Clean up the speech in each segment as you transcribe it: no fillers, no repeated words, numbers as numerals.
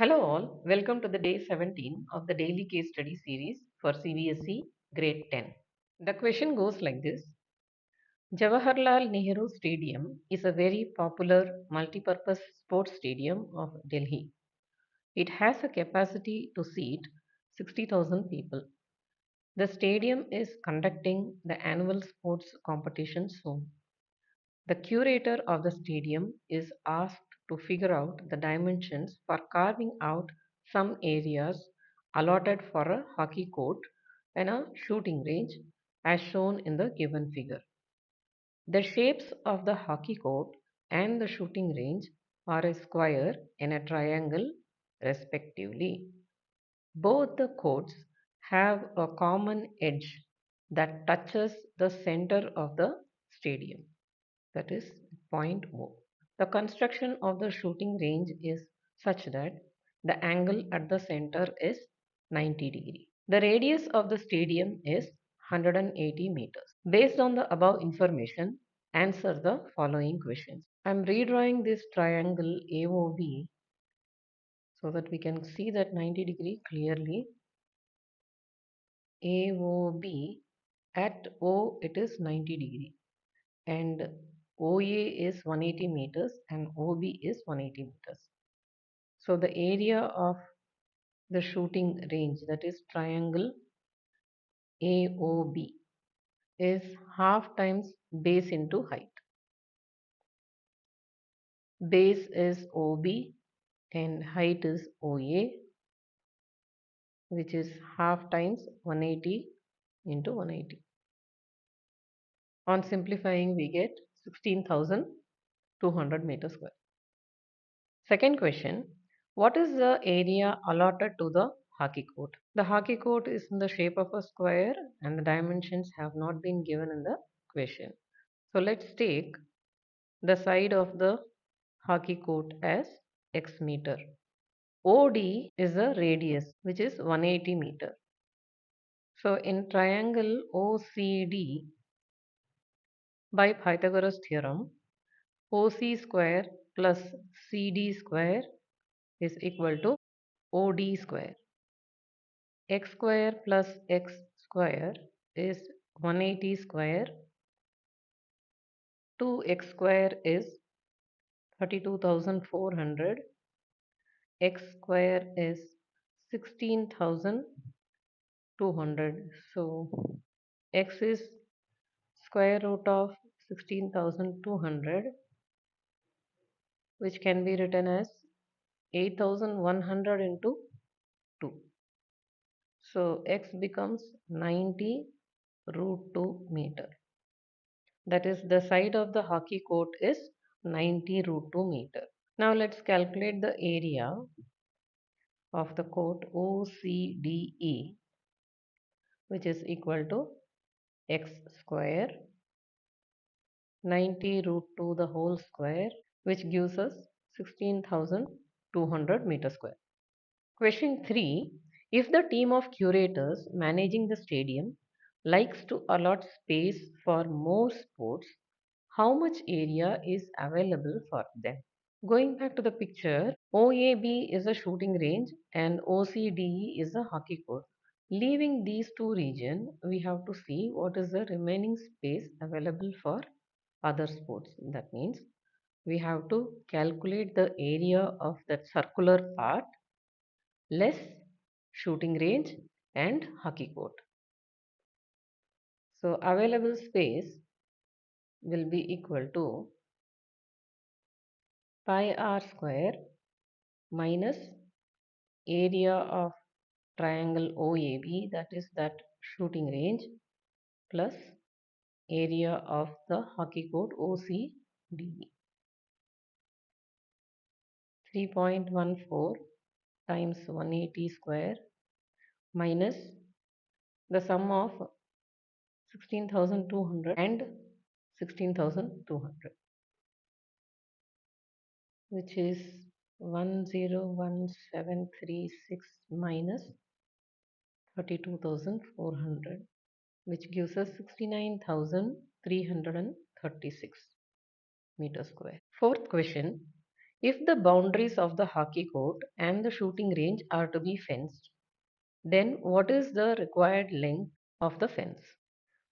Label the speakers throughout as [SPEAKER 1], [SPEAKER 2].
[SPEAKER 1] Hello all, welcome to the day 17 of the daily case study series for CBSE grade 10. The question goes like this. Jawaharlal Nehru Stadium is a very popular multi-purpose sports stadium of Delhi. It has a capacity to seat 60,000 people. The stadium is conducting the annual sports competition soon. The curator of the stadium is asked to figure out the dimensions for carving out some areas allotted for a hockey court and a shooting range as shown in the given figure. The shapes of the hockey court and the shooting range are a square and a triangle respectively. Both the courts have a common edge that touches the center of the stadium, that is point O. The construction of the shooting range is such that the angle at the center is 90 degree. The radius of the stadium is 180 meters. Based on the above information, answer the following questions. I am redrawing this triangle AOB so that we can see that 90 degree clearly. AOB at O it is 90 degree and OA is 180 meters and OB is 180 meters. So the area of the shooting range, that is triangle AOB, is half times base into height. Base is OB and height is OA, which is half times 180 into 180. On simplifying, we get 16,200 meters square. Second question, what is the area allotted to the hockey court? The hockey court is in the shape of a square and the dimensions have not been given in the question. So let's take the side of the hockey court as x meter. OD is the radius which is 180 meter. So in triangle OCD, by Pythagoras theorem, OC square plus CD square is equal to OD square. X square plus x square is 180 square. 2x square is 32,400. X square is 16,200. So x is square root of 16,200, which can be written as 8,100 into 2. So x becomes 90 root 2 meter. That is, the side of the hockey court is 90 root 2 meter. Now let's calculate the area of the court OCDE, which is equal to x square 90 root 2 the whole square, which gives us 16,200 meter square. Question 3. If the team of curators managing the stadium likes to allot space for more sports, how much area is available for them? Going back to the picture, OAB is a shooting range and OCDE is a hockey court. Leaving these two regions, we have to see what is the remaining space available for other sports. That means we have to calculate the area of that circular part less shooting range and hockey court. So available space will be equal to pi r square minus area of triangle OAB, that is that shooting range, plus area of the hockey court OCD. 3.14 times 180 square minus the sum of 16,200 and 16,200, which is 101736 minus 32,400, which gives us 69,336 meter square. Fourth question, If the boundaries of the hockey court and the shooting range are to be fenced, then what is the required length of the fence?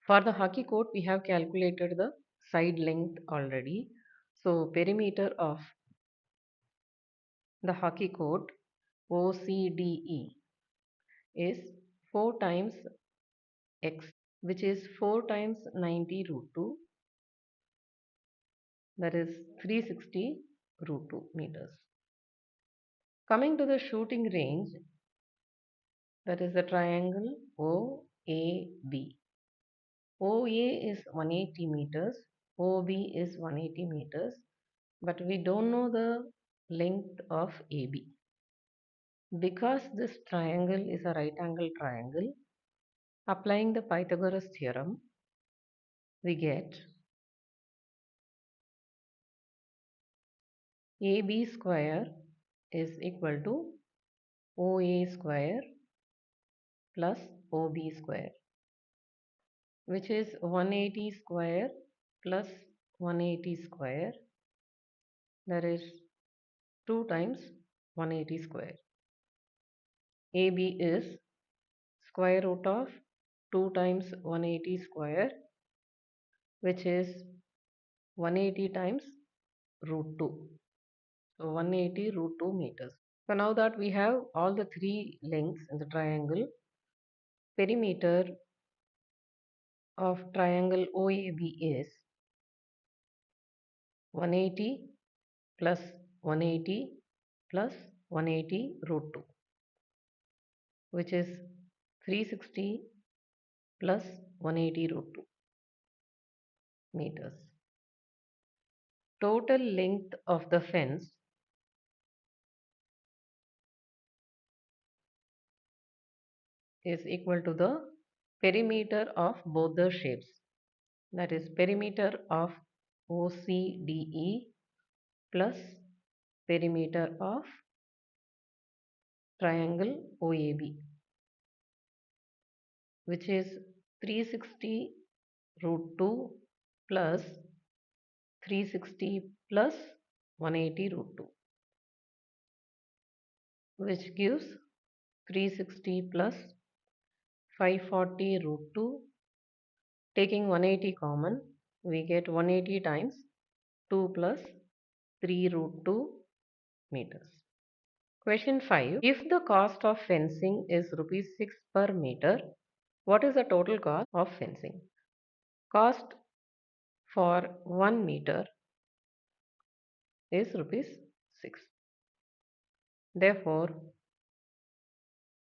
[SPEAKER 1] For the hockey court, we have calculated the side length already. So perimeter of the hockey court OCDE is 4 times x, which is 4 times 90 root 2, that is 360 root 2 meters. Coming to the shooting range, that is the triangle OAB. OA is 180 meters, OB is 180 meters, but we don't know the length of AB. Because this triangle is a right angle triangle, applying the Pythagoras theorem, we get AB square is equal to OA square plus OB square, which is 180 square plus 180 square, that is 2 times 180 square. AB is square root of 2 times 180 square, which is 180 times root 2. So 180 root 2 meters. So now that we have all the three lengths in the triangle, perimeter of triangle OAB is 180 plus 180 plus 180 root 2, which is 360 plus 180 root 2 meters. Total length of the fence is equal to the perimeter of both the shapes, that is perimeter of OCDE plus perimeter of triangle OAB, which is 360 root 2 plus 360 plus 180 root 2, which gives 360 plus 540 root 2. Taking 180 common, we get 180 times 2 plus 3 root 2 meters. Question 5. If the cost of fencing is rupees 6 per meter, what is the total cost of fencing? Cost for 1 meter is rupees 6. Therefore,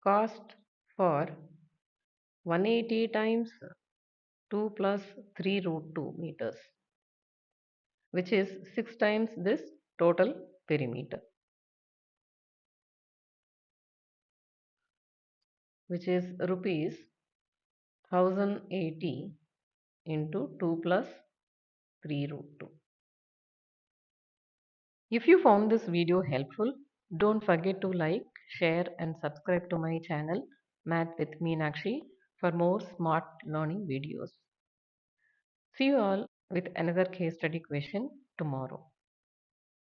[SPEAKER 1] cost for 180 times 2 plus 3 root 2 meters, which is 6 times this total perimeter, which is rupees 1080 into 2 plus 3 root 2. If you found this video helpful, don't forget to like, share and subscribe to my channel Math with Meenakshi for more smart learning videos. See you all with another case study question tomorrow.